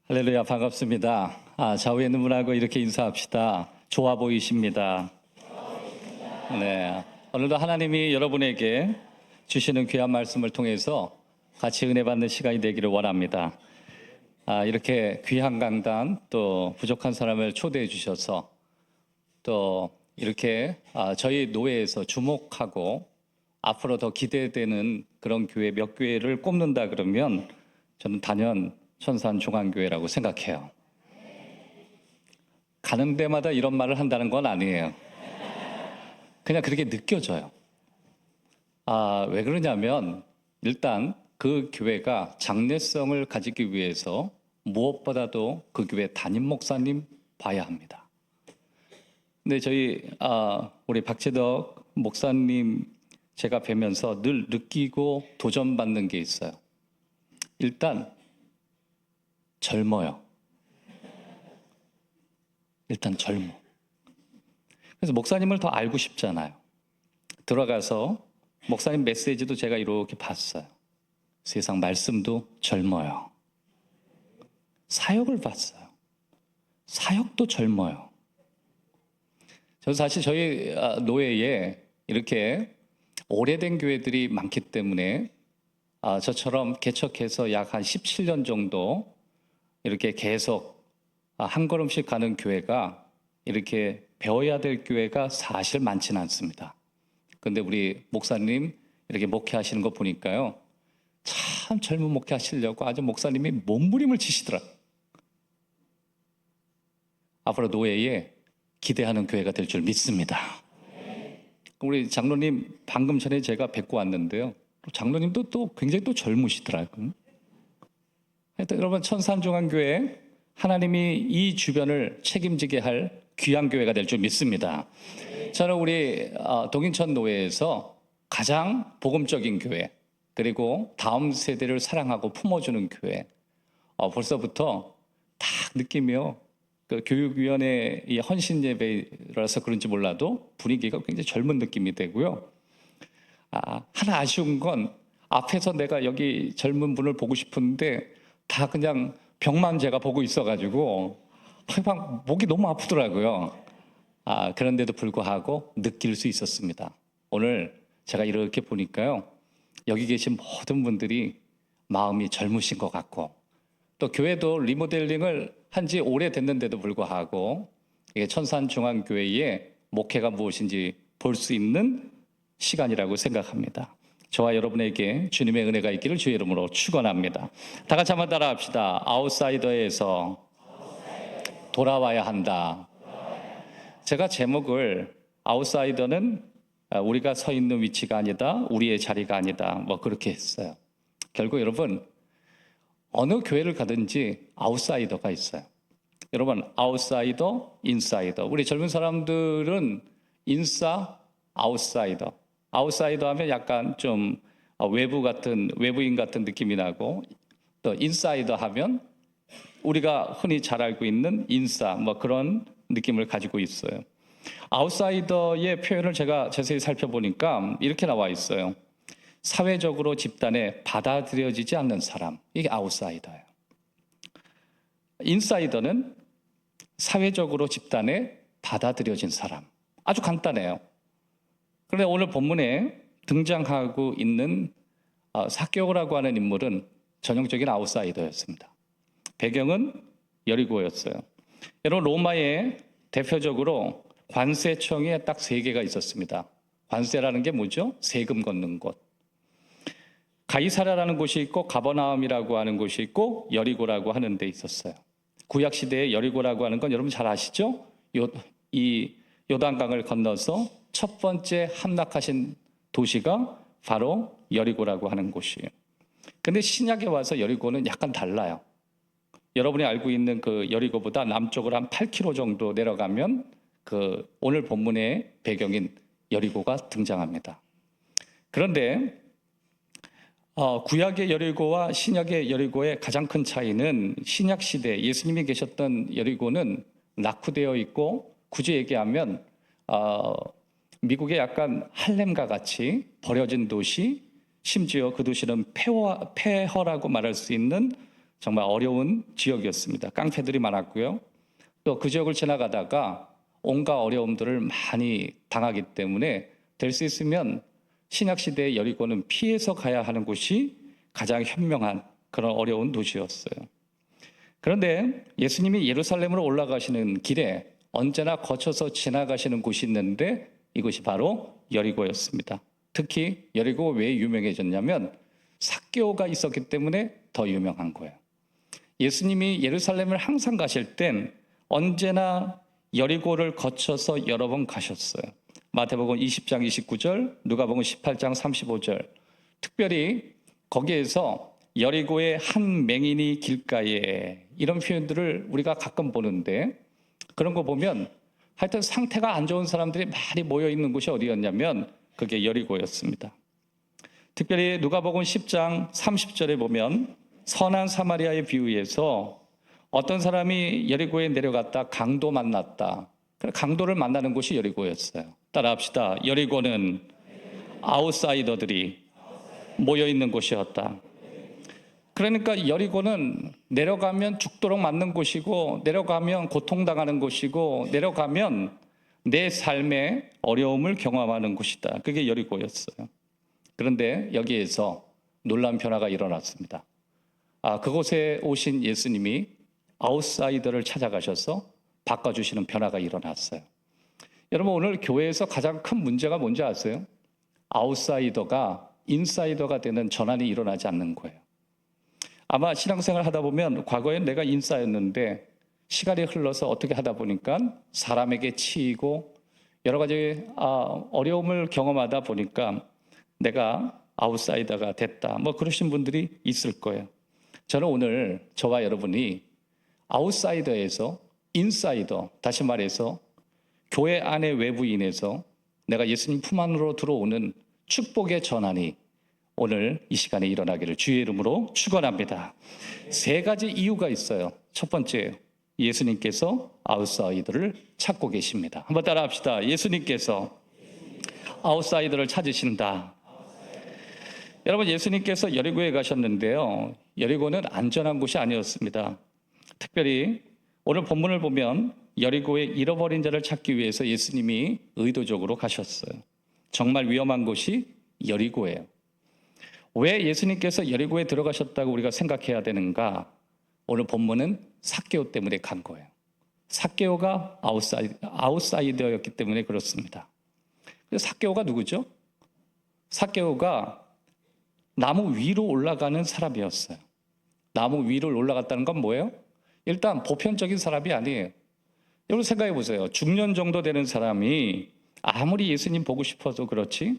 할렐루야, 반갑습니다. 좌우에 있는 분하고 이렇게 인사합시다. 좋아 보이십니다. 네, 오늘도 하나님이 여러분에게 주시는 귀한 말씀을 통해서 같이 은혜 받는 시간이 되기를 원합니다. 이렇게 귀한 강단 또 부족한 사람을 초대해 주셔서 또 이렇게 저희 노회에서 주목하고 앞으로 더 기대되는 그런 교회 몇 교회를 꼽는다 그러면 저는 단연 천산중앙교회라고 생각해요. 가는 데마다 이런 말을 한다는 건 아니에요. 그냥 그렇게 느껴져요. 왜 그러냐면 일단 그 교회가 장래성을 가지기 위해서 무엇보다도 그 교회 담임 목사님 봐야 합니다. 근데 저희 우리 박재덕 목사님 제가 뵈면서 늘 느끼고 도전받는 게 있어요. 일단 젊어요. 일단 젊어. 그래서 목사님을 더 알고 싶잖아요. 들어가서 목사님 메시지도 제가 이렇게 봤어요. 세상 말씀도 젊어요. 사역을 봤어요. 사역도 젊어요. 저는 사실 저희 노회에 이렇게 오래된 교회들이 많기 때문에 저처럼 개척해서 약 한 17년 정도 이렇게 계속 한 걸음씩 가는 교회가 이렇게 배워야 될 교회가 사실 많지는 않습니다. 그런데 우리 목사님 이렇게 목회하시는 거 보니까요, 참 젊은 목회하시려고 아주 목사님이 몸부림을 치시더라. 앞으로 노회에 기대하는 교회가 될 줄 믿습니다. 우리 장로님 방금 전에 제가 뵙고 왔는데요, 장로님도 또 굉장히 또 젊으시더라고요. 하여튼 여러분, 천산중앙교회 하나님이 이 주변을 책임지게 할 귀한 교회가 될 줄 믿습니다. 저는 우리 동인천 노회에서 가장 복음적인 교회, 그리고 다음 세대를 사랑하고 품어주는 교회, 벌써부터 딱 느끼며 그 교육위원회의 헌신 예배라서 그런지 몰라도 분위기가 굉장히 젊은 느낌이 되고요. 하나 아쉬운 건 앞에서 내가 여기 젊은 분을 보고 싶은데 다 그냥 벽만 제가 보고 있어가지고 막 목이 너무 아프더라고요. 그런데도 불구하고 느낄 수 있었습니다. 오늘 제가 이렇게 보니까요, 여기 계신 모든 분들이 마음이 젊으신 것 같고, 또 교회도 리모델링을 한 지 오래됐는데도 불구하고 이게 천산중앙교회의 목회가 무엇인지 볼 수 있는 시간이라고 생각합니다. 저와 여러분에게 주님의 은혜가 있기를 주의 이름으로 축원합니다. 다 같이 한번 따라합시다. 아웃사이더에서 돌아와야 한다. 제가 제목을 아웃사이더는 우리가 서 있는 위치가 아니다, 우리의 자리가 아니다, 뭐 그렇게 했어요. 결국 여러분, 어느 교회를 가든지 아웃사이더가 있어요. 여러분, 아웃사이더, 인사이더. 우리 젊은 사람들은 인사, 아웃사이더. 아웃사이더 하면 약간 좀 외부인 같은 느낌이 나고, 또 인사이더 하면 우리가 흔히 잘 알고 있는 인싸, 뭐 그런 느낌을 가지고 있어요. 아웃사이더의 표현을 제가 자세히 살펴보니까 이렇게 나와 있어요. 사회적으로 집단에 받아들여지지 않는 사람, 이게 아웃사이더예요. 인사이더는 사회적으로 집단에 받아들여진 사람. 아주 간단해요. 그런데 오늘 본문에 등장하고 있는 삭개오라고 하는 인물은 전형적인 아웃사이더였습니다. 배경은 여리고였어요. 여러분, 로마에 대표적으로 관세청에 딱 3개가 있었습니다. 관세라는 게 뭐죠? 세금 걷는 곳. 가이사라라는 곳이 있고 가버나움이라고 하는 곳이 있고 여리고라고 하는 데 있었어요. 구약 시대에 여리고라고 하는 건 여러분 잘 아시죠? 이 요단강을 건너서 첫 번째 함락하신 도시가 바로 여리고라고 하는 곳이에요. 근데 신약에 와서 여리고는 약간 달라요. 여러분이 알고 있는 그 여리고보다 남쪽으로 한 8km 정도 내려가면 그 오늘 본문의 배경인 여리고가 등장합니다. 그런데 구약의 여리고와 신약의 여리고의 가장 큰 차이는, 신약 시대 예수님이 계셨던 여리고는 낙후되어 있고, 굳이 얘기하면 미국의 약간 할렘과 같이 버려진 도시, 심지어 그 도시는 폐허라고 말할 수 있는 정말 어려운 지역이었습니다. 깡패들이 많았고요. 또 그 지역을 지나가다가 온갖 어려움들을 많이 당하기 때문에 될 수 있으면 신약시대의 여리고는 피해서 가야 하는 곳이 가장 현명한 그런 어려운 도시였어요. 그런데 예수님이 예루살렘으로 올라가시는 길에 언제나 거쳐서 지나가시는 곳이 있는데 이곳이 바로 여리고였습니다. 특히 여리고 왜 유명해졌냐면 삭개오가 있었기 때문에 더 유명한 거예요. 예수님이 예루살렘을 항상 가실 땐 언제나 여리고를 거쳐서 여러 번 가셨어요. 마태복음 20장 29절, 누가복음 18장 35절. 특별히 거기에서 여리고의 한 맹인이 길가에 이런 표현들을 우리가 가끔 보는데 그런 거 보면 하여튼 상태가 안 좋은 사람들이 많이 모여 있는 곳이 어디였냐면 그게 여리고였습니다. 특별히 누가복음 10장 30절에 보면 선한 사마리아의 비유에서 어떤 사람이 여리고에 내려갔다 강도 만났다. 강도를 만나는 곳이 여리고였어요. 따라합시다. 여리고는 아웃사이더들이 모여 있는 곳이었다. 그러니까 여리고는 내려가면 죽도록 맞는 곳이고 내려가면 고통당하는 곳이고 내려가면 내 삶의 어려움을 경험하는 곳이다. 그게 여리고였어요. 그런데 여기에서 놀라운 변화가 일어났습니다. 그곳에 오신 예수님이 아웃사이더를 찾아가셔서 바꿔주시는 변화가 일어났어요. 여러분 오늘 교회에서 가장 큰 문제가 뭔지 아세요? 아웃사이더가 인사이더가 되는 전환이 일어나지 않는 거예요. 아마 신앙생활 하다 보면 과거엔 내가 인싸였는데 시간이 흘러서 어떻게 하다 보니까 사람에게 치이고 여러 가지 어려움을 경험하다 보니까 내가 아웃사이더가 됐다. 그러신 분들이 있을 거예요. 저는 오늘 저와 여러분이 아웃사이더에서 인사이더, 다시 말해서 교회 안의 외부인에서 내가 예수님 품 안으로 들어오는 축복의 전환이 오늘 이 시간에 일어나기를 주의 이름으로 축원합니다. 3가지 이유가 있어요. 첫 번째, 예수님께서 아웃사이더를 찾고 계십니다. 한번 따라합시다. 예수님께서 아웃사이더를 찾으신다. 여러분 예수님께서 여리고에 가셨는데요. 여리고는 안전한 곳이 아니었습니다. 특별히 오늘 본문을 보면 여리고에 잃어버린 자를 찾기 위해서 예수님이 의도적으로 가셨어요. 정말 위험한 곳이 여리고예요. 왜 예수님께서 여리고에 들어가셨다고 우리가 생각해야 되는가? 오늘 본문은 삭개오 때문에 간 거예요. 삭개오가 아웃사이더였기 때문에 그렇습니다. 삭개오가 누구죠? 삭개오가 나무 위로 올라가는 사람이었어요. 나무 위로 올라갔다는 건 뭐예요? 일단 보편적인 사람이 아니에요. 여러분 생각해 보세요. 중년 정도 되는 사람이 아무리 예수님 보고 싶어도 그렇지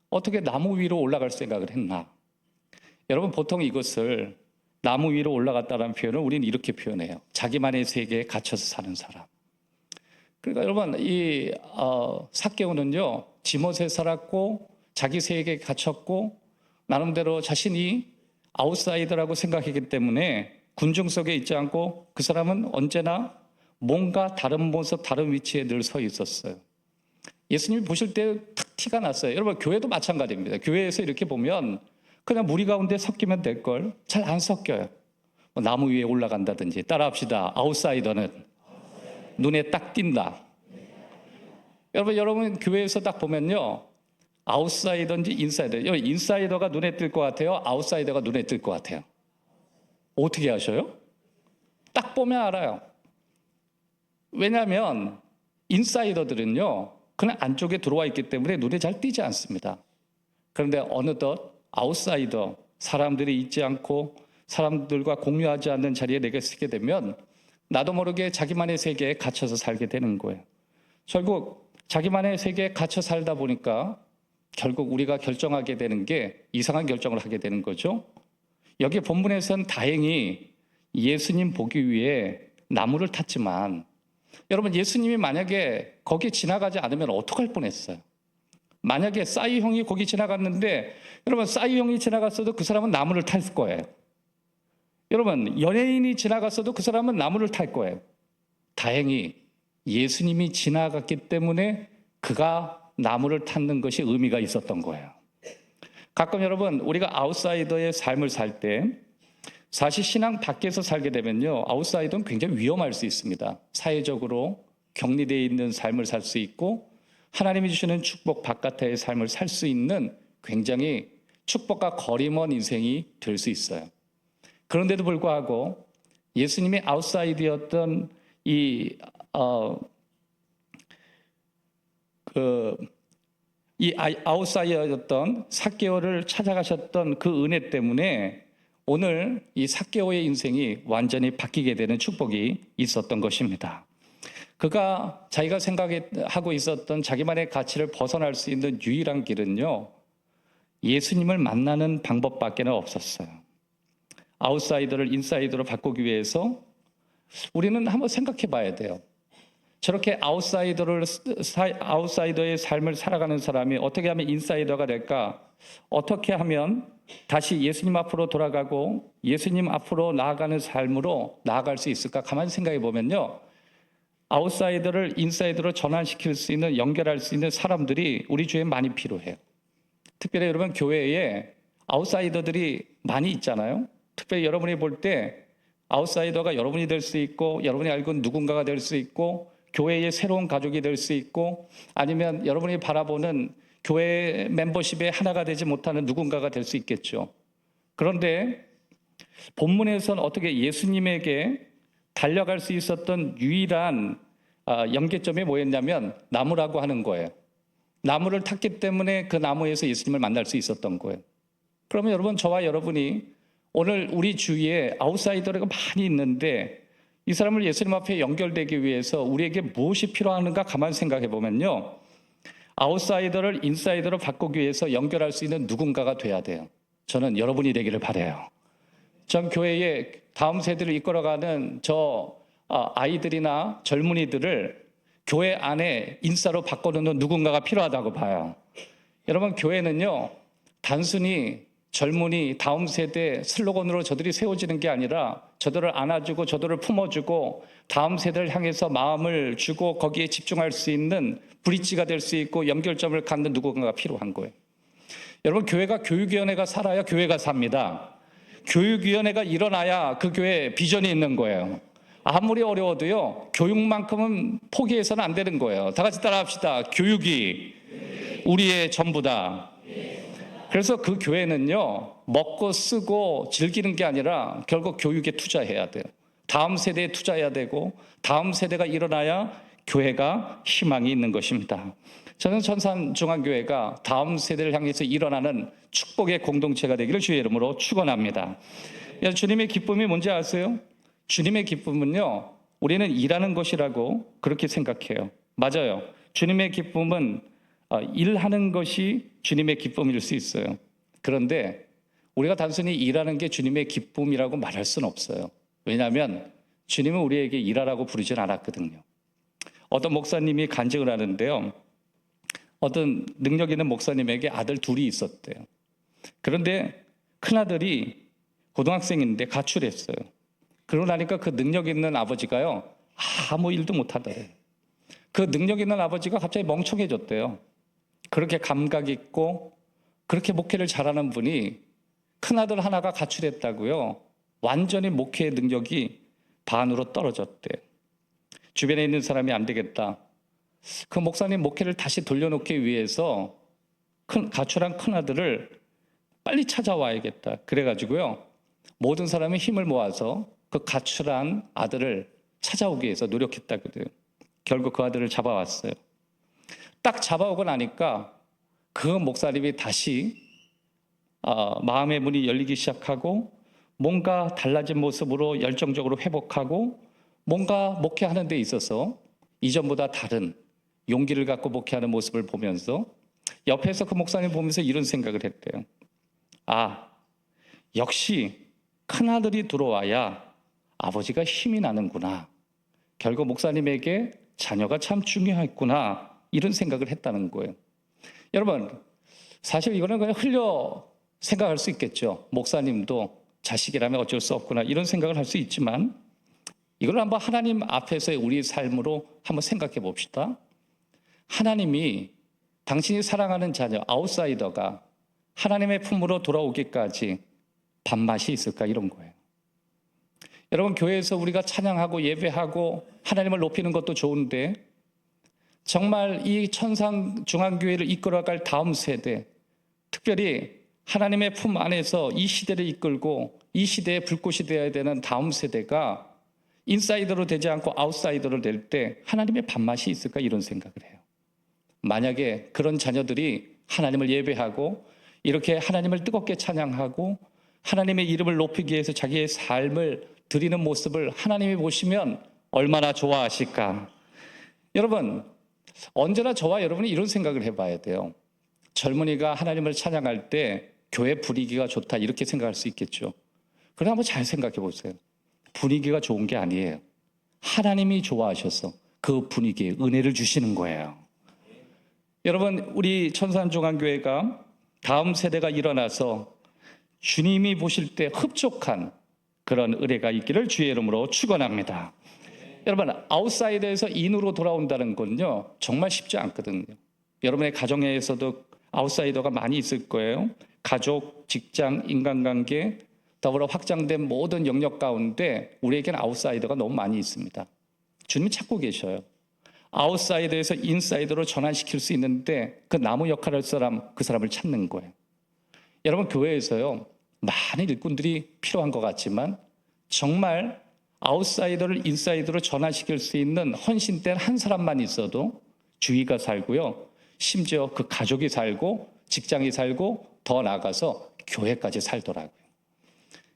어떻게 나무 위로 올라갈 생각을 했나? 여러분 보통 이것을 나무 위로 올라갔다는 표현을 우리는 이렇게 표현해요. 자기만의 세계에 갇혀서 사는 사람. 그러니까 여러분 이 삭개오는요 지못에 살았고 자기 세계에 갇혔고 나름대로 자신이 아웃사이더라고 생각했기 때문에 군중 속에 있지 않고 그 사람은 언제나 뭔가 다른 모습, 다른 위치에 늘 서 있었어요. 예수님이 보실 때 탁 티가 났어요. 여러분 교회도 마찬가지입니다. 교회에서 이렇게 보면 그냥 무리 가운데 섞이면 될걸 잘 안 섞여요. 나무 위에 올라간다든지 따라합시다. 아웃사이더는 눈에 딱 띈다. 여러분 교회에서 딱 보면요. 아웃사이더인지 인사이더. 인사이더가 눈에 띌 것 같아요? 아웃사이더가 눈에 띌 것 같아요? 어떻게 아셔요? 딱 보면 알아요. 왜냐하면 인사이더들은요. 그냥 안쪽에 들어와 있기 때문에 눈에 잘 띄지 않습니다. 그런데 어느덧 아웃사이더, 사람들이 있지 않고 사람들과 공유하지 않는 자리에 내가 서게 되면 나도 모르게 자기만의 세계에 갇혀서 살게 되는 거예요. 결국 자기만의 세계에 갇혀 살다 보니까 결국 우리가 결정하게 되는 게 이상한 결정을 하게 되는 거죠. 여기 본문에서는 다행히 예수님 보기 위해 나무를 탔지만 여러분 예수님이 만약에 거기 지나가지 않으면 어떡할 뻔했어요. 만약에 싸이 형이 거기 지나갔는데 여러분 싸이 형이 지나갔어도 그 사람은 나무를 탈 거예요. 여러분 연예인이 지나갔어도 그 사람은 나무를 탈 거예요. 다행히 예수님이 지나갔기 때문에 그가 나무를 탔는 것이 의미가 있었던 거예요. 가끔 여러분 우리가 아웃사이더의 삶을 살 때 사실 신앙 밖에서 살게 되면요, 아웃사이더는 굉장히 위험할 수 있습니다. 사회적으로 격리되어 있는 삶을 살 수 있고 하나님이 주시는 축복 바깥의 삶을 살 수 있는 굉장히 축복과 거리 먼 인생이 될 수 있어요. 그런데도 불구하고 예수님이 아웃사이드였던 아웃사이더였던 삭개오를 찾아가셨던 그 은혜 때문에 오늘 이 삭개오의 인생이 완전히 바뀌게 되는 축복이 있었던 것입니다. 그가 자기가 생각하고 있었던 자기만의 가치를 벗어날 수 있는 유일한 길은요, 예수님을 만나는 방법밖에 없었어요. 아웃사이더를 인사이더로 바꾸기 위해서 우리는 한번 생각해 봐야 돼요. 저렇게 아웃사이더의 삶을 살아가는 사람이 어떻게 하면 인사이더가 될까? 어떻게 하면 다시 예수님 앞으로 돌아가고 예수님 앞으로 나아가는 삶으로 나아갈 수 있을까? 가만히 생각해 보면요, 아웃사이더를 인사이더로 전환시킬 수 있는, 연결할 수 있는 사람들이 우리 주위에 많이 필요해요. 특별히 여러분, 교회에 아웃사이더들이 많이 있잖아요. 특별히 여러분이 볼 때 아웃사이더가 여러분이 될 수 있고, 여러분이 알고 있는 누군가가 될 수 있고, 교회의 새로운 가족이 될 수 있고, 아니면 여러분이 바라보는 교회 멤버십의 하나가 되지 못하는 누군가가 될 수 있겠죠. 그런데 본문에서는 어떻게 예수님에게 달려갈 수 있었던 유일한 연계점이 뭐였냐면 나무라고 하는 거예요. 나무를 탔기 때문에 그 나무에서 예수님을 만날 수 있었던 거예요. 그러면 여러분, 저와 여러분이 오늘 우리 주위에 아웃사이더가 많이 있는데 이 사람을 예수님 앞에 연결되기 위해서 우리에게 무엇이 필요한가 가만히 생각해 보면요, 아웃사이더를 인사이더로 바꾸기 위해서 연결할 수 있는 누군가가 돼야 돼요. 저는 여러분이 되기를 바라요. 전 교회에 다음 세대를 이끌어가는 아이들이나 젊은이들을 교회 안에 인싸로 바꿔놓는 누군가가 필요하다고 봐요. 여러분, 교회는요, 단순히 젊은이 다음 세대 슬로건으로 저들이 세워지는 게 아니라 저들을 안아주고 저들을 품어주고 다음 세대를 향해서 마음을 주고 거기에 집중할 수 있는 브릿지가 될 수 있고 연결점을 갖는 누군가가 필요한 거예요. 여러분, 교회가 교육위원회가 살아야 교회가 삽니다. 교육위원회가 일어나야 그 교회에 비전이 있는 거예요. 아무리 어려워도요, 교육만큼은 포기해서는 안 되는 거예요. 다 같이 따라합시다. 교육이 우리의 전부다. 그래서 그 교회는요, 먹고 쓰고 즐기는 게 아니라 결국 교육에 투자해야 돼요. 다음 세대에 투자해야 되고 다음 세대가 일어나야 교회가 희망이 있는 것입니다. 저는 천산중앙교회가 다음 세대를 향해서 일어나는 축복의 공동체가 되기를 주의 이름으로 축원합니다. 주님의 기쁨이 뭔지 아세요? 주님의 기쁨은요, 우리는 일하는 것이라고 그렇게 생각해요. 맞아요. 주님의 기쁨은 일하는 것이 주님의 기쁨일 수 있어요. 그런데 우리가 단순히 일하는 게 주님의 기쁨이라고 말할 수는 없어요. 왜냐하면 주님은 우리에게 일하라고 부르진 않았거든요. 어떤 목사님이 간증을 하는데요, 어떤 능력 있는 목사님에게 아들 둘이 있었대요. 그런데 큰아들이 고등학생인데 가출했어요. 그러고 나니까 그 능력 있는 아버지가요, 아무 일도 못하더래요. 그 능력 있는 아버지가 갑자기 멍청해졌대요. 그렇게 감각 있고 그렇게 목회를 잘하는 분이 큰아들 하나가 가출했다고요, 완전히 목회의 능력이 반으로 떨어졌대요. 주변에 있는 사람이 안 되겠다, 그 목사님 목회를 다시 돌려놓기 위해서 가출한 큰아들을 빨리 찾아와야겠다. 그래가지고요, 모든 사람이 힘을 모아서 그 가출한 아들을 찾아오기 위해서 노력했다거든요. 결국 그 아들을 잡아왔어요. 딱 잡아오고 나니까 그 목사님이 다시 마음의 문이 열리기 시작하고 뭔가 달라진 모습으로 열정적으로 회복하고 뭔가 목회하는 데 있어서 이전보다 다른 용기를 갖고 목회하는 모습을 보면서 옆에서 그 목사님 보면서 이런 생각을 했대요. 역시 큰아들이 들어와야 아버지가 힘이 나는구나. 결국 목사님에게 자녀가 참 중요했구나. 이런 생각을 했다는 거예요. 여러분, 사실 이거는 그냥 흘려 생각할 수 있겠죠. 목사님도 자식이라면 어쩔 수 없구나, 이런 생각을 할 수 있지만 이걸 한번 하나님 앞에서의 우리 삶으로 한번 생각해 봅시다. 하나님이 당신이 사랑하는 자녀, 아웃사이더가 하나님의 품으로 돌아오기까지 밥맛이 있을까, 이런 거예요. 여러분, 교회에서 우리가 찬양하고 예배하고 하나님을 높이는 것도 좋은데 정말 이 천산중앙교회를 이끌어갈 다음 세대, 특별히 하나님의 품 안에서 이 시대를 이끌고 이 시대의 불꽃이 되어야 되는 다음 세대가 인사이더로 되지 않고 아웃사이더로 될 때 하나님의 밥맛이 있을까, 이런 생각을 해요. 만약에 그런 자녀들이 하나님을 예배하고 이렇게 하나님을 뜨겁게 찬양하고 하나님의 이름을 높이기 위해서 자기의 삶을 드리는 모습을 하나님이 보시면 얼마나 좋아하실까. 여러분, 언제나 저와 여러분이 이런 생각을 해봐야 돼요. 젊은이가 하나님을 찬양할 때 교회 분위기가 좋다, 이렇게 생각할 수 있겠죠. 그러나 한번 잘 생각해 보세요. 분위기가 좋은 게 아니에요. 하나님이 좋아하셔서 그 분위기에 은혜를 주시는 거예요. 여러분, 우리 천산중앙교회가 다음 세대가 일어나서 주님이 보실 때 흡족한 그런 은혜가 있기를 주의 이름으로 축원합니다. 여러분, 아웃사이더에서 인으로 돌아온다는 건요, 정말 쉽지 않거든요. 여러분의 가정에서도 아웃사이더가 많이 있을 거예요. 가족, 직장, 인간관계, 더불어 확장된 모든 영역 가운데 우리에게는 아웃사이더가 너무 많이 있습니다. 주님이 찾고 계셔요. 아웃사이더에서 인사이더로 전환시킬 수 있는데 그 나무 역할을 할 사람, 그 사람을 찾는 거예요. 여러분, 교회에서요, 많은 일꾼들이 필요한 것 같지만 정말 아웃사이더를 인사이더로 전환시킬 수 있는 헌신된 한 사람만 있어도 주위가 살고요, 심지어 그 가족이 살고 직장이 살고 더 나아가서 교회까지 살더라고요.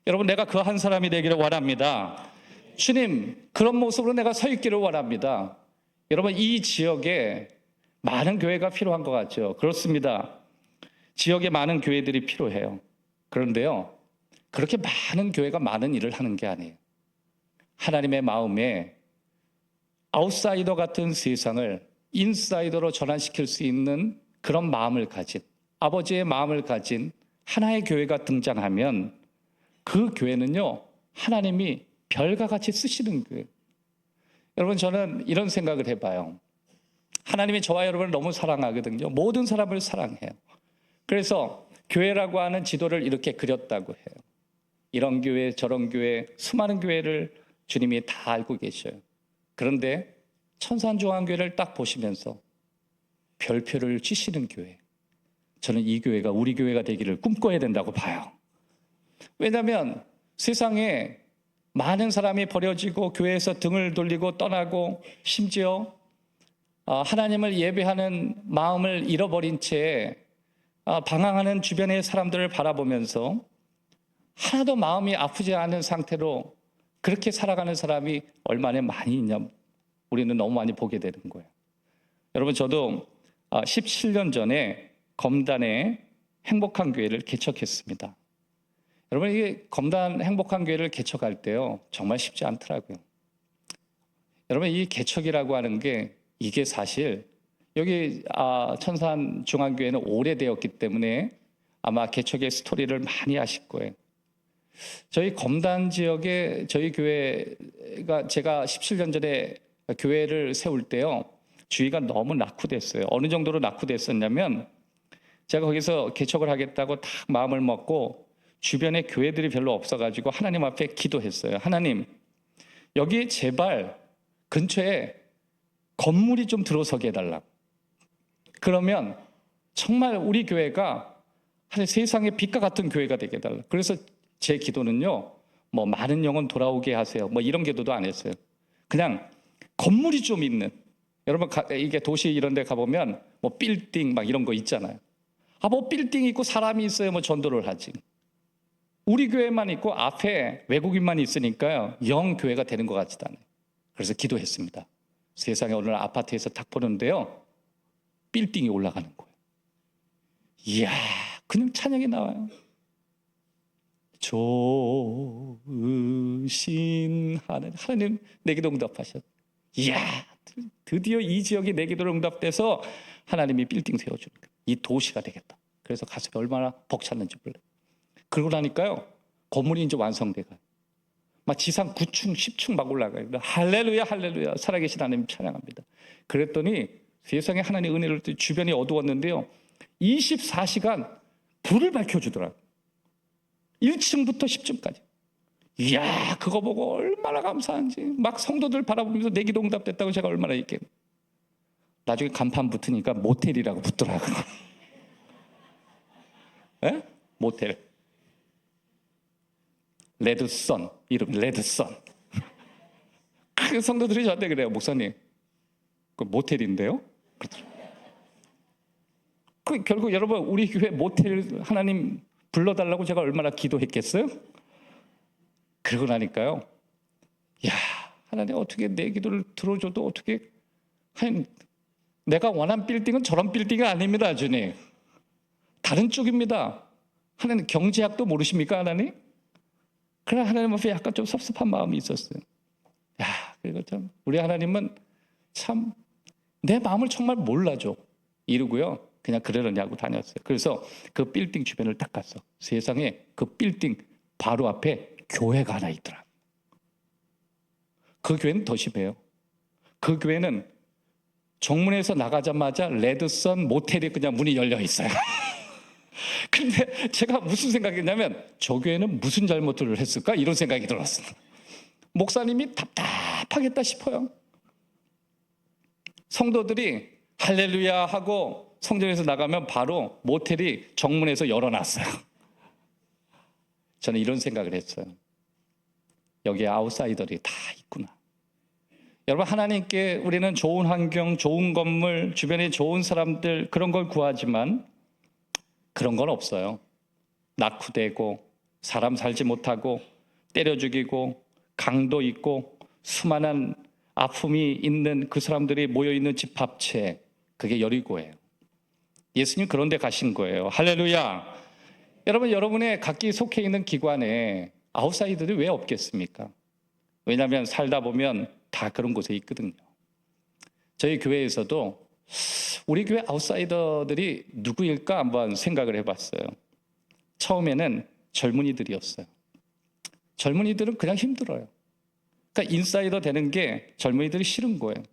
여러분, 내가 그 한 사람이 되기를 원합니다. 주님, 그런 모습으로 내가 서 있기를 원합니다. 여러분, 이 지역에 많은 교회가 필요한 것 같죠? 그렇습니다. 지역에 많은 교회들이 필요해요. 그런데요, 그렇게 많은 교회가 많은 일을 하는 게 아니에요. 하나님의 마음에 아웃사이더 같은 세상을 인사이더로 전환시킬 수 있는 그런 마음을 가진, 아버지의 마음을 가진 하나의 교회가 등장하면 그 교회는요, 하나님이 별과 같이 쓰시는 교회. 여러분, 저는 이런 생각을 해봐요. 하나님이 저와 여러분을 너무 사랑하거든요. 모든 사람을 사랑해요. 그래서 교회라고 하는 지도를 이렇게 그렸다고 해요. 이런 교회, 저런 교회, 수많은 교회를 주님이 다 알고 계셔요. 그런데 천산중앙교회를 딱 보시면서 별표를 치시는 교회, 저는 이 교회가 우리 교회가 되기를 꿈꿔야 된다고 봐요. 왜냐하면 세상에 많은 사람이 버려지고 교회에서 등을 돌리고 떠나고 심지어 하나님을 예배하는 마음을 잃어버린 채 방황하는 주변의 사람들을 바라보면서 하나도 마음이 아프지 않은 상태로 그렇게 살아가는 사람이 얼마나 많이 있냐, 우리는 너무 많이 보게 되는 거예요. 여러분, 저도 17년 전에 검단의 행복한 교회를 개척했습니다. 여러분, 이게 검단 행복한 교회를 개척할 때요, 정말 쉽지 않더라고요. 여러분, 이 개척이라고 하는 게 이게 사실 여기 천산중앙교회는 오래되었기 때문에 아마 개척의 스토리를 많이 아실 거예요. 저희 검단 지역에 저희 교회가 제가 17년 전에 교회를 세울 때요, 주위가 너무 낙후됐어요. 어느 정도로 낙후됐었냐면 제가 거기서 개척을 하겠다고 딱 마음을 먹고 주변에 교회들이 별로 없어가지고 하나님 앞에 기도했어요. 하나님, 여기 제발 근처에 건물이 좀 들어서게 해달라고. 그러면 정말 우리 교회가 세상의 빛과 같은 교회가 되게 해달라고. 그래서 제 기도는요, 뭐 많은 영혼 돌아오게 하세요, 뭐 이런 기도도 안 했어요. 그냥 건물이 좀 있는, 여러분 이게 도시 이런 데 가보면 뭐 빌딩 막 이런 거 있잖아요. 뭐 빌딩 있고 사람이 있어야 뭐 전도를 하지. 우리 교회만 있고 앞에 외국인만 있으니까요, 영 교회가 되는 것 같지도 않아요. 그래서 기도했습니다. 세상에 어느 날 아파트에서 딱 보는데요, 빌딩이 올라가는 거예요. 이야, 그냥 찬양이 나와요. 좋으신 하나님, 내 기도 응답하셨. 이야, 드디어 이 지역이 내 기도를 응답돼서 하나님이 빌딩 세워주는 거예요. 이 도시가 되겠다. 그래서 가슴이 얼마나 벅찼는지 몰라요. 그러고 나니까요, 건물이 이제 완성돼가요. 막 지상 9층, 10층 막 올라가요. 할렐루야, 할렐루야, 살아계신 하나님 찬양합니다. 그랬더니 세상에 하나님의 은혜를 주변이 어두웠는데요, 24시간 불을 밝혀주더라고요. 1층부터 10층까지 이야, 그거 보고 얼마나 감사한지. 막 성도들 바라보면서 내 기도 응답됐다고 제가 얼마나 얘기했. 나중에 간판 붙으니까 모텔이라고 붙더라고요. 에? 모텔. 레드선, 이름 레드선. 그 성도들이 저한테 그래요. 목사님, 그 모텔인데요? 그 결국 여러분, 우리 교회 모텔 하나님 불러달라고 제가 얼마나 기도했겠어요? 그러고 나니까요, 야, 하나님 어떻게 내 기도를 들어줘도 어떻게, 하나님, 내가 원한 빌딩은 저런 빌딩이 아닙니다, 주님. 다른 쪽입니다. 하나님, 경제학도 모르십니까, 하나님? 그러나 하나님 앞에 약간 좀 섭섭한 마음이 있었어요. 야, 그리고 참 우리 하나님은 참 내 마음을 정말 몰라줘. 이러고요, 그냥 그러려냐고 다녔어요. 그래서 그 빌딩 주변을 딱 갔어. 세상에 그 빌딩 바로 앞에 교회가 하나 있더라. 그 교회는 더 심해요. 그 교회는 정문에서 나가자마자 레드선 모텔이 그냥 문이 열려 있어요. 근데 제가 무슨 생각했냐면, 저 교회는 무슨 잘못을 했을까? 이런 생각이 들었어요. 목사님이 답답하겠다 싶어요. 성도들이 할렐루야 하고 성전에서 나가면 바로 모텔이 정문에서 열어놨어요. 저는 이런 생각을 했어요. 여기에 아웃사이더들이 다 있구나. 여러분, 하나님께 우리는 좋은 환경, 좋은 건물, 주변에 좋은 사람들, 그런 걸 구하지만 그런 건 없어요. 낙후되고 사람 살지 못하고 때려 죽이고 강도 있고 수많은 아픔이 있는 그 사람들이 모여있는 집합체, 그게 여리고예요. 예수님 그런 데 가신 거예요. 할렐루야. 여러분, 여러분의 각기 속해 있는 기관에 아웃사이더들이 왜 없겠습니까? 왜냐하면 살다 보면 다 그런 곳에 있거든요. 저희 교회에서도 우리 교회 아웃사이더들이 누구일까 한번 생각을 해봤어요. 처음에는 젊은이들이었어요. 젊은이들은 그냥 힘들어요. 그러니까 인사이더 되는 게 젊은이들이 싫은 거예요.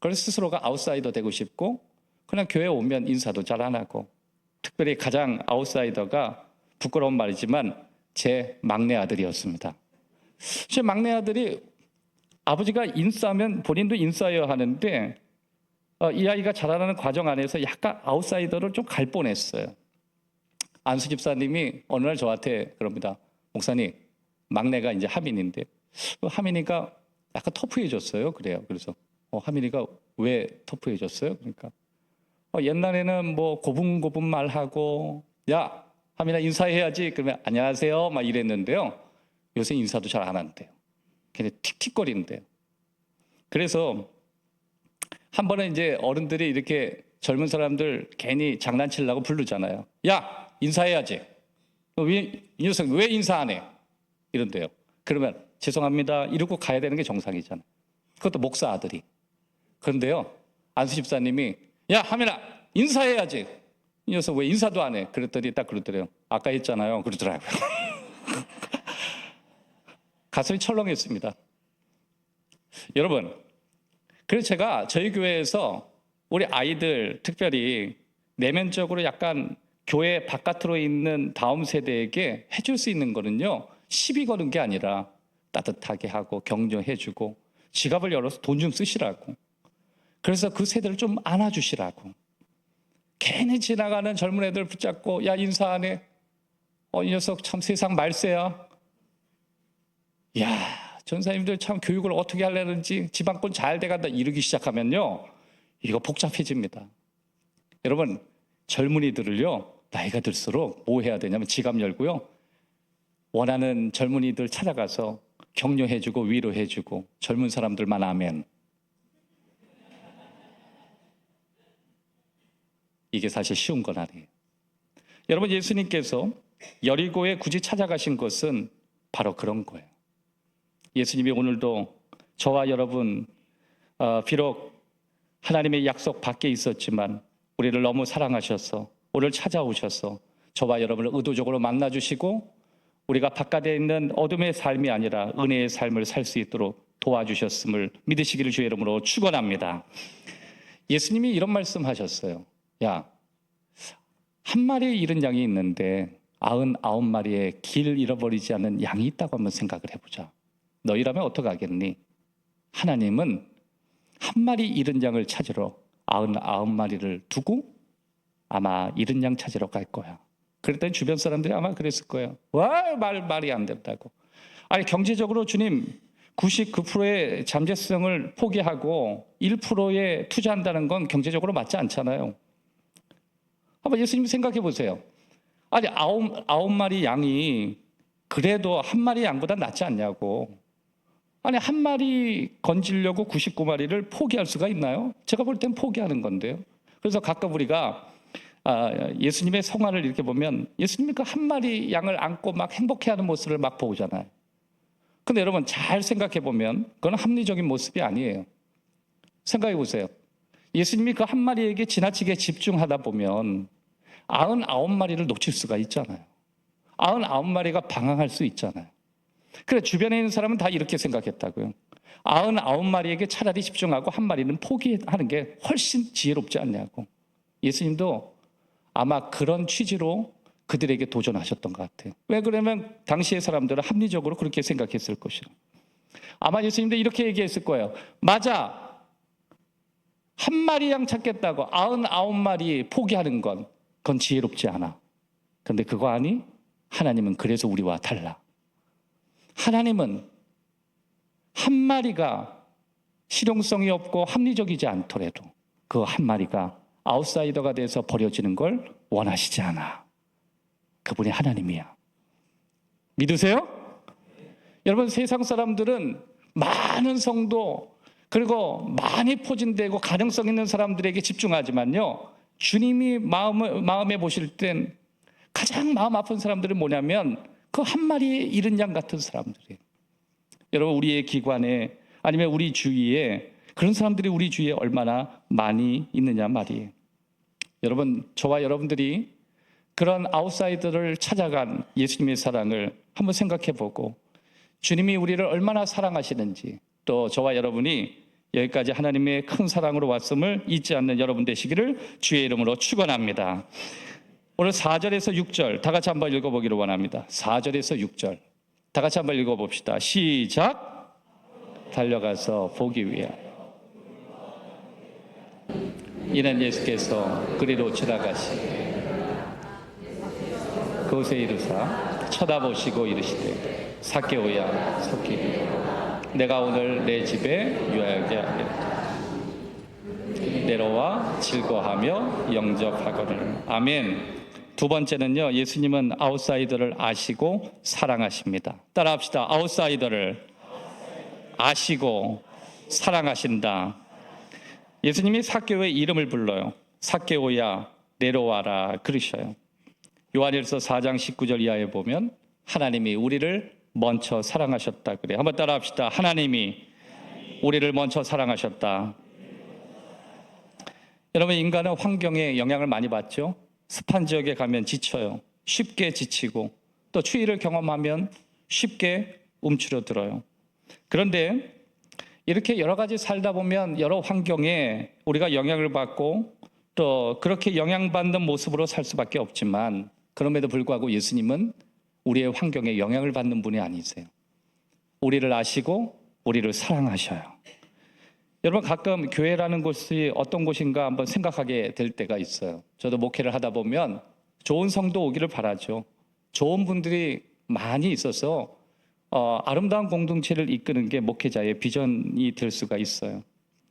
그래서 스스로가 아웃사이더 되고 싶고, 그냥 교회 오면 인사도 잘 안 하고, 특별히 가장 아웃사이더가 부끄러운 말이지만 제 막내 아들이었습니다. 제 막내 아들이 아버지가 인싸면 본인도 인싸여야 하는데, 이 아이가 자라나는 과정 안에서 약간 아웃사이더를 좀 갈 뻔했어요. 안수 집사님이 어느 날 저한테 그럽니다. 목사님, 막내가 이제 하민인데, 하민이가 약간 터프해졌어요. 그래요. 그래서 하민이가 왜 터프해졌어요? 그러니까 옛날에는 뭐 고분고분 말하고, 야, 하민아 인사해야지. 그러면 안녕하세요 막 이랬는데요, 요새 인사도 잘 안 한대요. 걔네 틱틱거린대요. 그래서 한 번은 이제 어른들이 이렇게 젊은 사람들 괜히 장난치려고 부르잖아요. 야, 인사해야지. 이 녀석 왜 인사 안 해? 이런대요. 그러면 죄송합니다 이러고 가야 되는 게 정상이잖아요. 그것도 목사 아들이. 그런데요, 안수 집사님이 야, 하민아 인사해야지. 이 녀석 왜 인사도 안 해? 그랬더니 딱 그러더래요. 아까 했잖아요. 그러더라고요. 가슴이 철렁했습니다. 여러분, 그래서 제가 저희 교회에서 우리 아이들, 특별히 내면적으로 약간 교회 바깥으로 있는 다음 세대에게 해줄 수 있는 거는요, 시비 거는 게 아니라 따뜻하게 하고 격려해주고 지갑을 열어서 돈 좀 쓰시라고, 그래서 그 세대를 좀 안아주시라고. 괜히 지나가는 젊은 애들 붙잡고 야, 인사 안 해? 이 녀석 참 세상 말세야. 야, 전사님들 참 교육을 어떻게 하려는지 지방권 잘 돼간다 이러기 시작하면요, 이거 복잡해집니다. 여러분, 젊은이들을요, 나이가 들수록 뭐 해야 되냐면 지갑 열고요, 원하는 젊은이들 찾아가서 격려해주고 위로해주고, 젊은 사람들만 아멘. 이게 사실 쉬운 건 아니에요. 여러분, 예수님께서 여리고에 굳이 찾아가신 것은 바로 그런 거예요. 예수님이 오늘도 저와 여러분, 비록 하나님의 약속 밖에 있었지만 우리를 너무 사랑하셔서 오늘 찾아오셔서 저와 여러분을 의도적으로 만나주시고, 우리가 바깥에 있는 어둠의 삶이 아니라 은혜의 삶을 살 수 있도록 도와주셨음을 믿으시기를 주의 이름으로 축원합니다. 예수님이 이런 말씀하셨어요. 야, 한 마리 잃은 양이 있는데 99마리의 길 잃어버리지 않는 양이 있다고 한번 생각을 해보자. 너희라면 어떡하겠니? 하나님은 한 마리 잃은 양을 찾으러 99마리를 두고 아마 잃은 양 찾으러 갈 거야. 그랬더니 주변 사람들이 아마 그랬을 거예요. 와, 말이 안 된다고. 아니, 경제적으로 주님 99%의 잠재성을 포기하고 1%에 투자한다는 건 경제적으로 맞지 않잖아요. 한번 예수님 생각해 보세요. 아니, 아홉 마리 양이 그래도 한 마리 양보다 낫지 않냐고. 아니, 한 마리 건지려고 99마리를 포기할 수가 있나요? 제가 볼 땐 포기하는 건데요. 그래서 가끔 우리가 예수님의 성화를 이렇게 보면 예수님이 그 한 마리 양을 안고 막 행복해하는 모습을 막 보잖아요. 근데 여러분 잘 생각해 보면 그건 합리적인 모습이 아니에요. 생각해 보세요. 예수님이 그 한 마리에게 지나치게 집중하다 보면 99마리를 놓칠 수가 있잖아요. 99마리가 방황할 수 있잖아요. 그래, 주변에 있는 사람은 다 이렇게 생각했다고요. 99마리에게 차라리 집중하고 한 마리는 포기하는 게 훨씬 지혜롭지 않냐고. 예수님도 아마 그런 취지로 그들에게 도전하셨던 것 같아요. 왜 그러면 당시의 사람들은 합리적으로 그렇게 생각했을 것이라. 아마 예수님도 이렇게 얘기했을 거예요. 맞아, 한 마리 양 찾겠다고 99마리 포기하는 그건 지혜롭지 않아. 그런데 그거 아니? 하나님은 그래서 우리와 달라. 하나님은 한 마리가 실용성이 없고 합리적이지 않더라도 그 한 마리가 아웃사이더가 돼서 버려지는 걸 원하시지 않아. 그분이 하나님이야. 믿으세요? 여러분, 세상 사람들은 많은 성도 그리고 많이 포진되고 가능성 있는 사람들에게 집중하지만요, 주님이 마음에 보실 땐 가장 마음 아픈 사람들은 뭐냐면 그 한 마리의 잃은 양 같은 사람들이에요. 여러분, 우리의 기관에 아니면 우리 주위에 그런 사람들이 우리 주위에 얼마나 많이 있느냐 말이에요. 여러분, 저와 여러분들이 그런 아웃사이더를 찾아간 예수님의 사랑을 한번 생각해 보고 주님이 우리를 얼마나 사랑하시는지, 또 저와 여러분이 여기까지 하나님의 큰 사랑으로 왔음을 잊지 않는 여러분 되시기를 주의 이름으로 축원합니다. 오늘 4절에서 6절 다 같이 한번 읽어보기를 원합니다. 4절에서 6절 다 같이 한번 읽어봅시다. 시작. 달려가서 보기 위하여 이는 예수께서 그리로 지나가시되 그곳에 이르사 쳐다보시고 이르시되 삭개오야 섞이리 내가 오늘 내 집에 유하게 하겠다. 내려와 즐거하며 영접하거늘. 아멘. 두 번째는요, 예수님은 아웃사이더를 아시고 사랑하십니다. 따라합시다. 아웃사이더를 아시고 사랑하신다. 예수님이 삭개오의 이름을 불러요. 삭개오야 내려와라 그러셔요. 요한일서 4장 19절 이하에 보면 하나님이 우리를 먼저 사랑하셨다 그래요. 한번 따라합시다. 하나님이 우리를 먼저 사랑하셨다. 여러분, 인간은 환경에 영향을 많이 받죠. 습한 지역에 가면 지쳐요. 쉽게 지치고 또 추위를 경험하면 쉽게 움츠러들어요. 그런데 이렇게 여러 가지 살다 보면 여러 환경에 우리가 영향을 받고 또 그렇게 영향받는 모습으로 살 수밖에 없지만, 그럼에도 불구하고 예수님은 우리의 환경에 영향을 받는 분이 아니세요. 우리를 아시고 우리를 사랑하셔요. 여러분, 가끔 교회라는 곳이 어떤 곳인가 한번 생각하게 될 때가 있어요. 저도 목회를 하다 보면 좋은 성도 오기를 바라죠. 좋은 분들이 많이 있어서 아름다운 공동체를 이끄는 게 목회자의 비전이 될 수가 있어요.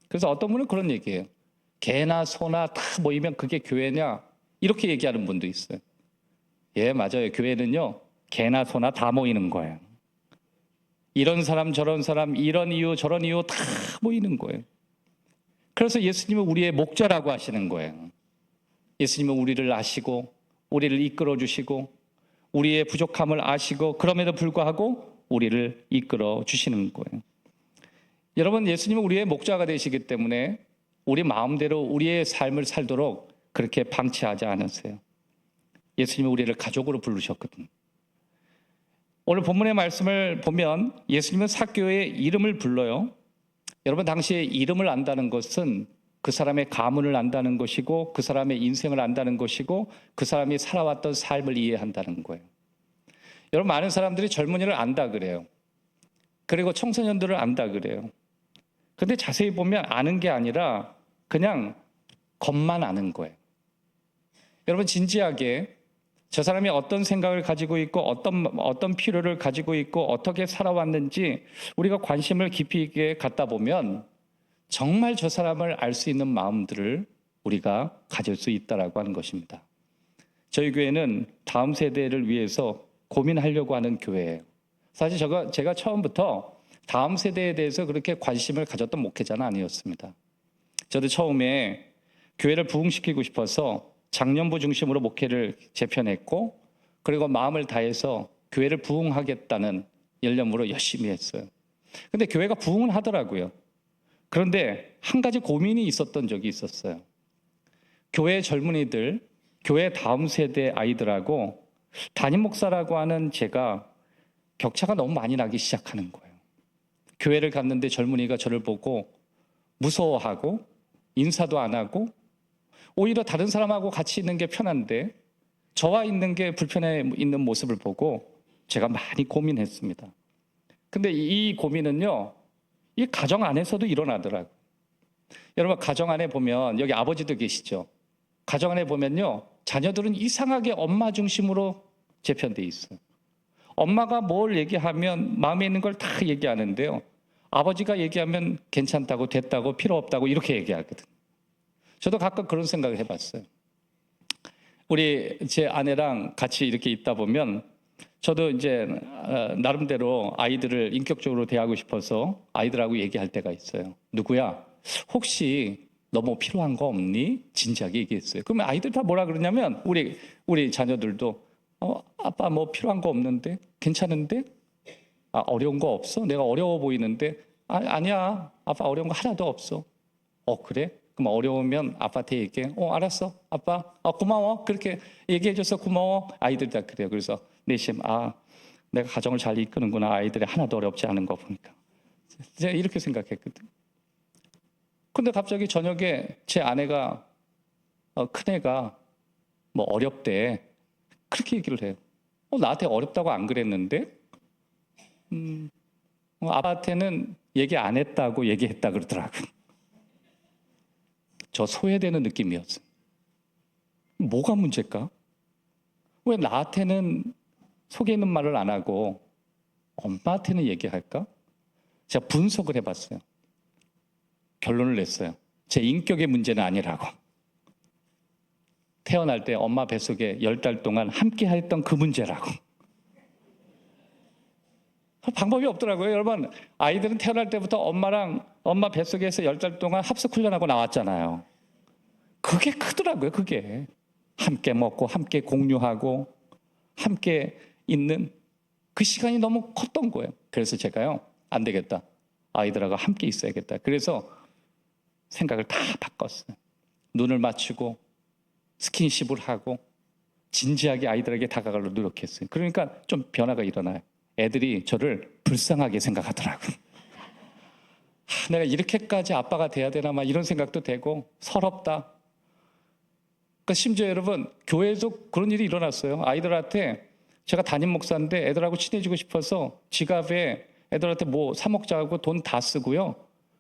그래서 어떤 분은 그런 얘기예요. 개나 소나 다 모이면 그게 교회냐? 이렇게 얘기하는 분도 있어요. 예, 맞아요. 교회는요, 개나 소나 다 모이는 거예요. 이런 사람 저런 사람, 이런 이유 저런 이유 다 모이는 거예요. 그래서 예수님은 우리의 목자라고 하시는 거예요. 예수님은 우리를 아시고 우리를 이끌어 주시고 우리의 부족함을 아시고 그럼에도 불구하고 우리를 이끌어 주시는 거예요. 여러분, 예수님은 우리의 목자가 되시기 때문에 우리 마음대로 우리의 삶을 살도록 그렇게 방치하지 않으세요. 예수님은 우리를 가족으로 부르셨거든요. 오늘 본문의 말씀을 보면 예수님은 삭개오의 이름을 불러요. 여러분, 당시에 이름을 안다는 것은 그 사람의 가문을 안다는 것이고 그 사람의 인생을 안다는 것이고 그 사람이 살아왔던 삶을 이해한다는 거예요. 여러분, 많은 사람들이 젊은이를 안다 그래요. 그리고 청소년들을 안다 그래요. 근데 자세히 보면 아는 게 아니라 그냥 겉만 아는 거예요. 여러분, 진지하게 저 사람이 어떤 생각을 가지고 있고 어떤 필요를 가지고 있고 어떻게 살아왔는지 우리가 관심을 깊이 있게 갖다 보면 정말 저 사람을 알 수 있는 마음들을 우리가 가질 수 있다라고 하는 것입니다. 저희 교회는 다음 세대를 위해서 고민하려고 하는 교회예요. 사실 제가 처음부터 다음 세대에 대해서 그렇게 관심을 가졌던 목회자는 아니었습니다. 저도 처음에 교회를 부흥시키고 싶어서 장년부 중심으로 목회를 재편했고, 그리고 마음을 다해서 교회를 부흥하겠다는 열념으로 열심히 했어요. 근데 교회가 부흥은 하더라고요. 그런데 한 가지 고민이 있었던 적이 있었어요. 교회 젊은이들, 교회 다음 세대 아이들하고 담임 목사라고 하는 제가 격차가 너무 많이 나기 시작하는 거예요. 교회를 갔는데 젊은이가 저를 보고 무서워하고 인사도 안 하고 오히려 다른 사람하고 같이 있는 게 편한데 저와 있는 게 불편해 있는 모습을 보고 제가 많이 고민했습니다. 근데 이 고민은요, 이 가정 안에서도 일어나더라고요. 여러분, 가정 안에 보면 여기 아버지도 계시죠? 가정 안에 보면요, 자녀들은 이상하게 엄마 중심으로 재편돼 있어요. 엄마가 뭘 얘기하면 마음에 있는 걸 다 얘기하는데요, 아버지가 얘기하면 괜찮다고, 됐다고, 필요 없다고 이렇게 얘기하거든요. 저도 가끔 그런 생각을 해봤어요. 우리 제 아내랑 같이 이렇게 있다 보면 저도 이제 나름대로 아이들을 인격적으로 대하고 싶어서 아이들하고 얘기할 때가 있어요. 누구야? 혹시 너 뭐 필요한 거 없니? 진지하게 얘기했어요. 그러면 아이들 다 뭐라 그러냐면 우리 자녀들도 아빠 뭐 필요한 거 없는데? 괜찮은데? 어려운 거 없어? 내가 어려워 보이는데? 아니야. 아빠 어려운 거 하나도 없어. 그래? 그럼 어려우면 아빠한테 얘기해. 알았어. 아빠. 고마워. 그렇게 얘기해줘서 고마워. 아이들 다 그래요. 그래서 내심, 내가 가정을 잘 이끄는구나. 아이들이 하나도 어렵지 않은 거 보니까. 제가 이렇게 생각했거든. 근데 갑자기 저녁에 제 아내가, 큰애가 뭐 어렵대. 그렇게 얘기를 해요. 나한테 어렵다고 안 그랬는데? 아빠한테는 얘기 안 했다고 얘기했다 그러더라고요. 저 소외되는 느낌이었어요. 뭐가 문제일까? 왜 나한테는 속에 있는 말을 안 하고 엄마한테는 얘기할까? 제가 분석을 해봤어요. 결론을 냈어요. 제 인격의 문제는 아니라고. 태어날 때 엄마 뱃속에 10달 동안 함께 했던 그 문제라고. 방법이 없더라고요. 여러분, 아이들은 태어날 때부터 엄마 뱃속에서 10달 동안 합숙 훈련하고 나왔잖아요. 그게 크더라고요. 그게 함께 먹고 함께 공유하고 함께 있는 그 시간이 너무 컸던 거예요. 그래서 제가요, 안 되겠다, 아이들하고 함께 있어야겠다. 그래서 생각을 다 바꿨어요. 눈을 맞추고 스킨십을 하고 진지하게 아이들에게 다가가려고 노력했어요. 그러니까 좀 변화가 일어나요. 애들이 저를 불쌍하게 생각하더라고요. 내가 이렇게까지 아빠가 돼야 되나 막 이런 생각도 되고 서럽다. 그러니까 심지어 여러분, 교회에서 그런 일이 일어났어요. 아이들한테, 제가 담임 목사인데 애들하고 친해지고 싶어서 지갑에 애들한테 뭐 사 먹자고 돈 다 쓰고요.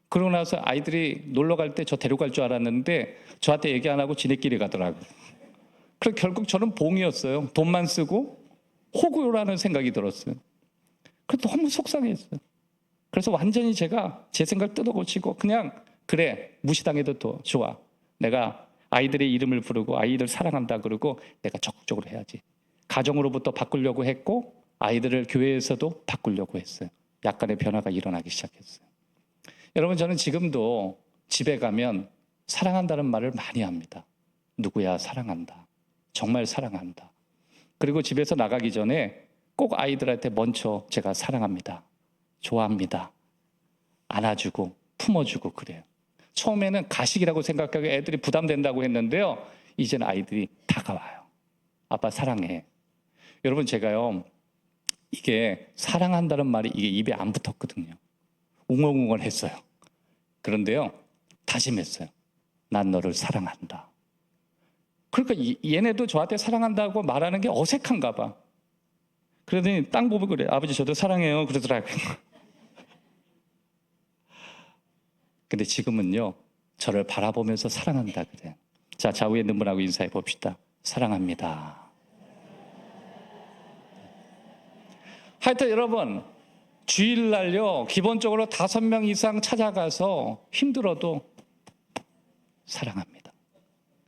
그러고 나서 아이들이 놀러 갈 때 저 데려갈 줄 알았는데 저한테 얘기 안 하고 지네끼리 가더라고요. 그래서 결국 저는 봉이었어요. 돈만 쓰고 호구라는 생각이 들었어요. 그래서 너무 속상했어요. 그래서 완전히 제가 제 생각 뜯어고치고 그냥, 그래, 무시당해도 좋아. 내가 아이들의 이름을 부르고 아이들 사랑한다 그러고 내가 적극적으로 해야지. 가정으로부터 바꾸려고 했고 아이들을 교회에서도 바꾸려고 했어요. 약간의 변화가 일어나기 시작했어요. 여러분, 저는 지금도 집에 가면 사랑한다는 말을 많이 합니다. 누구야, 사랑한다. 정말 사랑한다. 그리고 집에서 나가기 전에 꼭 아이들한테 먼저 제가 사랑합니다, 좋아합니다, 안아주고 품어주고 그래요. 처음에는 가식이라고 생각하고 애들이 부담된다고 했는데요, 이제는 아이들이 다가와요. 아빠 사랑해. 여러분, 제가요, 이게 사랑한다는 말이 이게 입에 안 붙었거든요. 웅얼웅얼 했어요. 그런데요, 다짐했어요. 난 너를 사랑한다. 그러니까 얘네도 저한테 사랑한다고 말하는 게 어색한가 봐. 그러더니 땅 보고 그래. 아버지 저도 사랑해요. 그러더라고요. 근데 지금은요, 저를 바라보면서 사랑한다 그래. 자, 좌우에 있는 분하고 인사해 봅시다. 사랑합니다. 하여튼 여러분, 주일날요, 기본적으로 5명 이상 찾아가서 힘들어도 사랑합니다.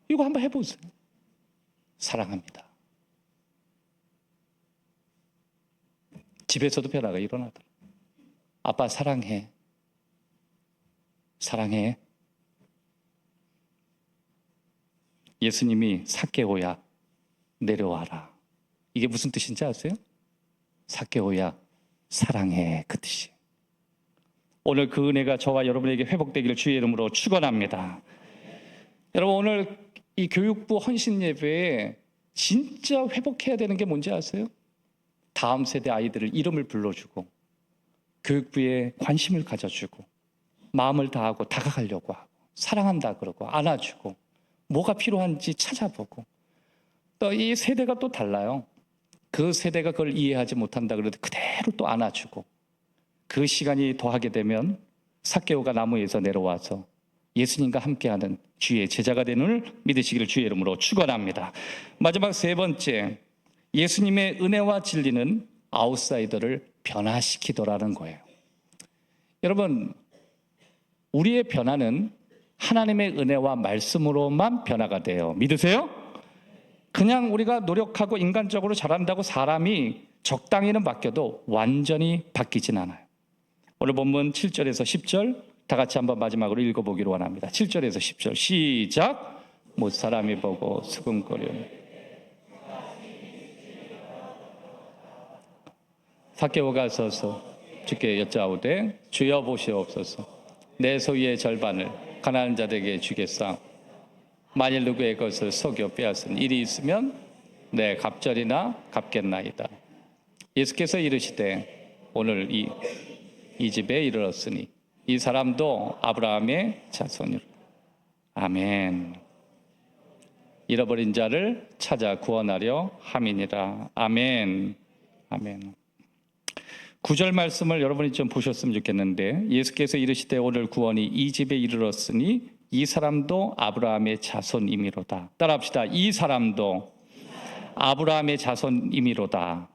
이거 한번 해보세요. 사랑합니다. 집에서도 변화가 일어나더라. 아빠 사랑해. 사랑해. 예수님이 삭개오야 내려와라. 이게 무슨 뜻인지 아세요? 삭개오야 사랑해, 그 뜻이. 오늘 그 은혜가 저와 여러분에게 회복되기를 주의 이름으로 축원합니다. 여러분, 오늘 이 교육부 헌신 예배에 진짜 회복해야 되는 게 뭔지 아세요? 다음 세대 아이들을 이름을 불러주고 교육부에 관심을 가져주고 마음을 다하고 다가가려고 하고 사랑한다 그러고 안아주고 뭐가 필요한지 찾아보고, 또 이 세대가 또 달라요. 그 세대가 그걸 이해하지 못한다 그래도 그대로 또 안아주고, 그 시간이 더하게 되면 삭개오가 나무에서 내려와서 예수님과 함께하는 주의 제자가 되는 믿으시기를 주의 이름으로 축원합니다. 마지막 3번째, 예수님의 은혜와 진리는 아웃사이더를 변화시키더라는 거예요. 여러분, 우리의 변화는 하나님의 은혜와 말씀으로만 변화가 돼요. 믿으세요? 그냥 우리가 노력하고 인간적으로 잘한다고 사람이 적당히는 바뀌어도 완전히 바뀌진 않아요. 오늘 본문 7절에서 10절 다 같이 한번 마지막으로 읽어보기로 원합니다. 7절에서 10절 시작. 못 사람이 보고 수근거려 삭개오가 서서 주께 여짜오되 주여 보시옵소서. 내 소유의 절반을 가난한 자들에게 주겠사. 만일 누구의 것을 속여 빼앗은 일이 있으면 내 갑절이나 갚겠나이다. 예수께서 이르시되 오늘 이 집에 이르렀으니 이 사람도 아브라함의 자손이라. 아멘. 잃어버린 자를 찾아 구원하려 함이니라. 아멘. 아멘. 9절 말씀을 여러분이 좀 보셨으면 좋겠는데, 예수께서 이르시되 오늘 구원이 이 집에 이르렀으니 이 사람도 아브라함의 자손이미로다. 따라합시다. 이 사람도 아브라함의 자손이미로다.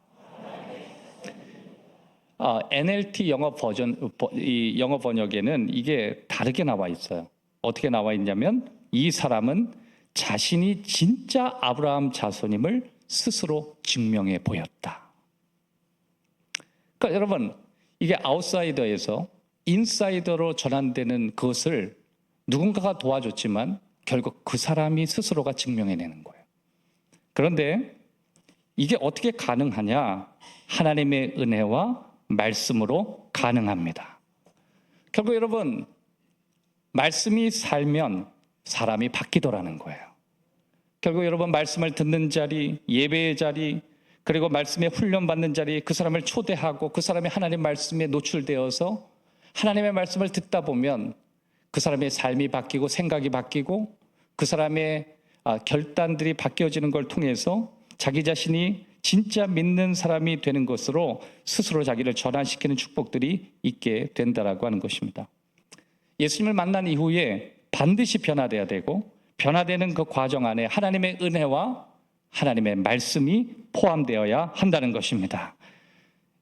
NLT 영어 버전, 이 영어 번역에는 이게 다르게 나와 있어요. 어떻게 나와 있냐면, 이 사람은 자신이 진짜 아브라함 자손임을 스스로 증명해 보였다. 그러니까 여러분, 이게 아웃사이더에서 인사이더로 전환되는 것을 누군가가 도와줬지만 결국 그 사람이 스스로가 증명해내는 거예요. 그런데 이게 어떻게 가능하냐? 하나님의 은혜와 말씀으로 가능합니다. 결국 여러분, 말씀이 살면 사람이 바뀌더라는 거예요. 결국 여러분, 말씀을 듣는 자리, 예배의 자리, 그리고 말씀에 훈련받는 자리, 그 사람을 초대하고 그 사람이 하나님 말씀에 노출되어서 하나님의 말씀을 듣다 보면 그 사람의 삶이 바뀌고 생각이 바뀌고 그 사람의 결단들이 바뀌어지는 걸 통해서 자기 자신이 진짜 믿는 사람이 되는 것으로 스스로 자기를 전환시키는 축복들이 있게 된다라고 하는 것입니다. 예수님을 만난 이후에 반드시 변화돼야 되고, 변화되는 그 과정 안에 하나님의 은혜와 하나님의 말씀이 포함되어야 한다는 것입니다.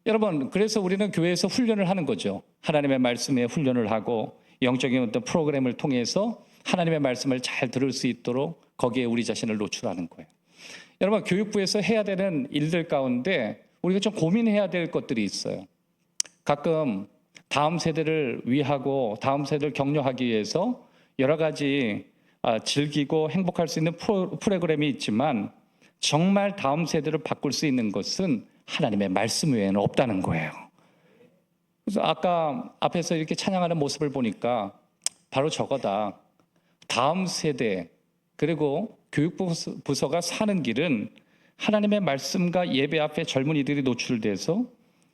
여러분, 그래서 우리는 교회에서 훈련을 하는 거죠. 하나님의 말씀에 훈련을 하고 영적인 어떤 프로그램을 통해서 하나님의 말씀을 잘 들을 수 있도록 거기에 우리 자신을 노출하는 거예요. 여러분, 교육부에서 해야 되는 일들 가운데 우리가 좀 고민해야 될 것들이 있어요. 가끔 다음 세대를 위하고 다음 세대를 격려하기 위해서 여러 가지 즐기고 행복할 수 있는 프로그램이 있지만, 정말 다음 세대를 바꿀 수 있는 것은 하나님의 말씀 외에는 없다는 거예요. 그래서 아까 앞에서 이렇게 찬양하는 모습을 보니까 바로 저거다. 다음 세대, 그리고 교육부 부서가 사는 길은 하나님의 말씀과 예배 앞에 젊은이들이 노출돼서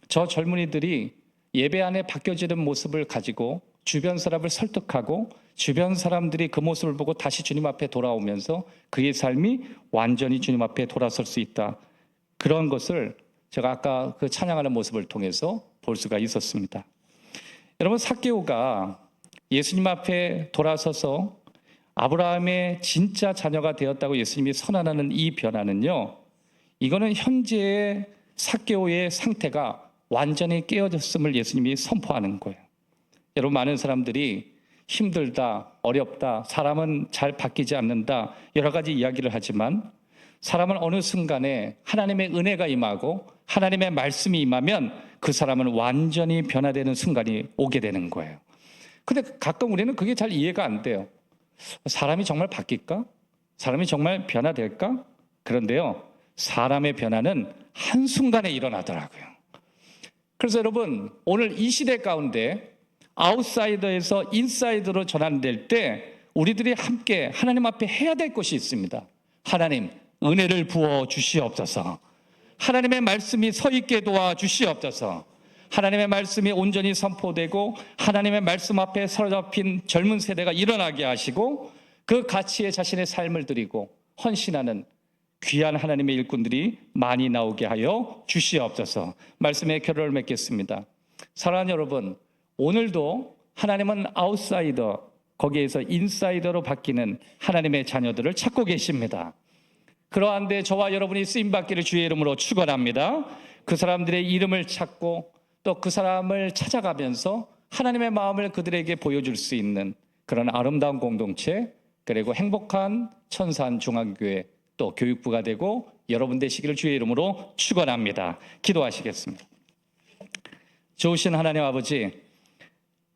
저 젊은이들이 예배 안에 바뀌어지는 모습을 가지고 주변 사람을 설득하고 주변 사람들이 그 모습을 보고 다시 주님 앞에 돌아오면서 그의 삶이 완전히 주님 앞에 돌아설 수 있다. 그런 것을 제가 아까 그 찬양하는 모습을 통해서 볼 수가 있었습니다. 여러분, 삭개오가 예수님 앞에 돌아서서 아브라함의 진짜 자녀가 되었다고 예수님이 선언하는 이 변화는요, 이거는 현재의 삭개오의 상태가 완전히 깨어졌음을 예수님이 선포하는 거예요. 여러분, 많은 사람들이 힘들다, 어렵다, 사람은 잘 바뀌지 않는다, 여러 가지 이야기를 하지만 사람은 어느 순간에 하나님의 은혜가 임하고 하나님의 말씀이 임하면 그 사람은 완전히 변화되는 순간이 오게 되는 거예요. 근데 가끔 우리는 그게 잘 이해가 안 돼요. 사람이 정말 바뀔까? 사람이 정말 변화될까? 그런데요, 사람의 변화는 한순간에 일어나더라고요. 그래서 여러분, 오늘 이 시대 가운데 아웃사이더에서 인사이더로 전환될 때 우리들이 함께 하나님 앞에 해야 될 것이 있습니다. 하나님, 은혜를 부어 주시옵소서. 하나님의 말씀이 서 있게 도와 주시옵소서. 하나님의 말씀이 온전히 선포되고 하나님의 말씀 앞에 사로잡힌 젊은 세대가 일어나게 하시고 그 가치에 자신의 삶을 드리고 헌신하는 귀한 하나님의 일꾼들이 많이 나오게 하여 주시옵소서. 말씀의 결론을 맺겠습니다. 사랑하는 여러분, 오늘도 하나님은 아웃사이더, 거기에서 인사이더로 바뀌는 하나님의 자녀들을 찾고 계십니다. 그러한데 저와 여러분이 쓰임받기를 주의 이름으로 축원합니다. 그 사람들의 이름을 찾고 또 그 사람을 찾아가면서 하나님의 마음을 그들에게 보여줄 수 있는 그런 아름다운 공동체, 그리고 행복한 천산중앙교회 또 교육부가 되고 여러분 되시기를 주의 이름으로 축원합니다. 기도하시겠습니다. 좋으신 하나님 아버지,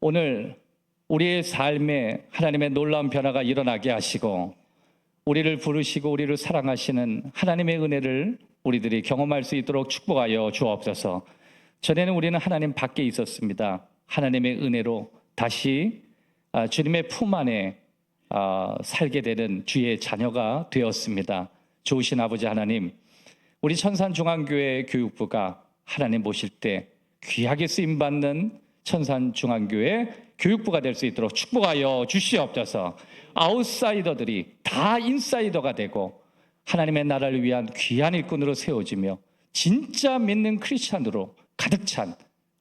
오늘 우리의 삶에 하나님의 놀라운 변화가 일어나게 하시고 우리를 부르시고 우리를 사랑하시는 하나님의 은혜를 우리들이 경험할 수 있도록 축복하여 주옵소서. 전에는 우리는 하나님 밖에 있었습니다. 하나님의 은혜로 다시 주님의 품 안에 살게 되는 주의 자녀가 되었습니다. 좋으신 아버지 하나님, 우리 천산중앙교회 교육부가 하나님 모실 때 귀하게 쓰임받는 천산중앙교회 교육부가 될 수 있도록 축복하여 주시옵소서. 아웃사이더들이 다 인사이더가 되고 하나님의 나라를 위한 귀한 일꾼으로 세워지며 진짜 믿는 크리스찬으로 가득 찬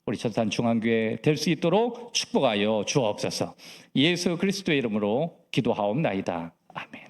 우리 천산중앙교회 될 수 있도록 축복하여 주옵소서. 예수 그리스도의 이름으로 기도하옵나이다. 아멘.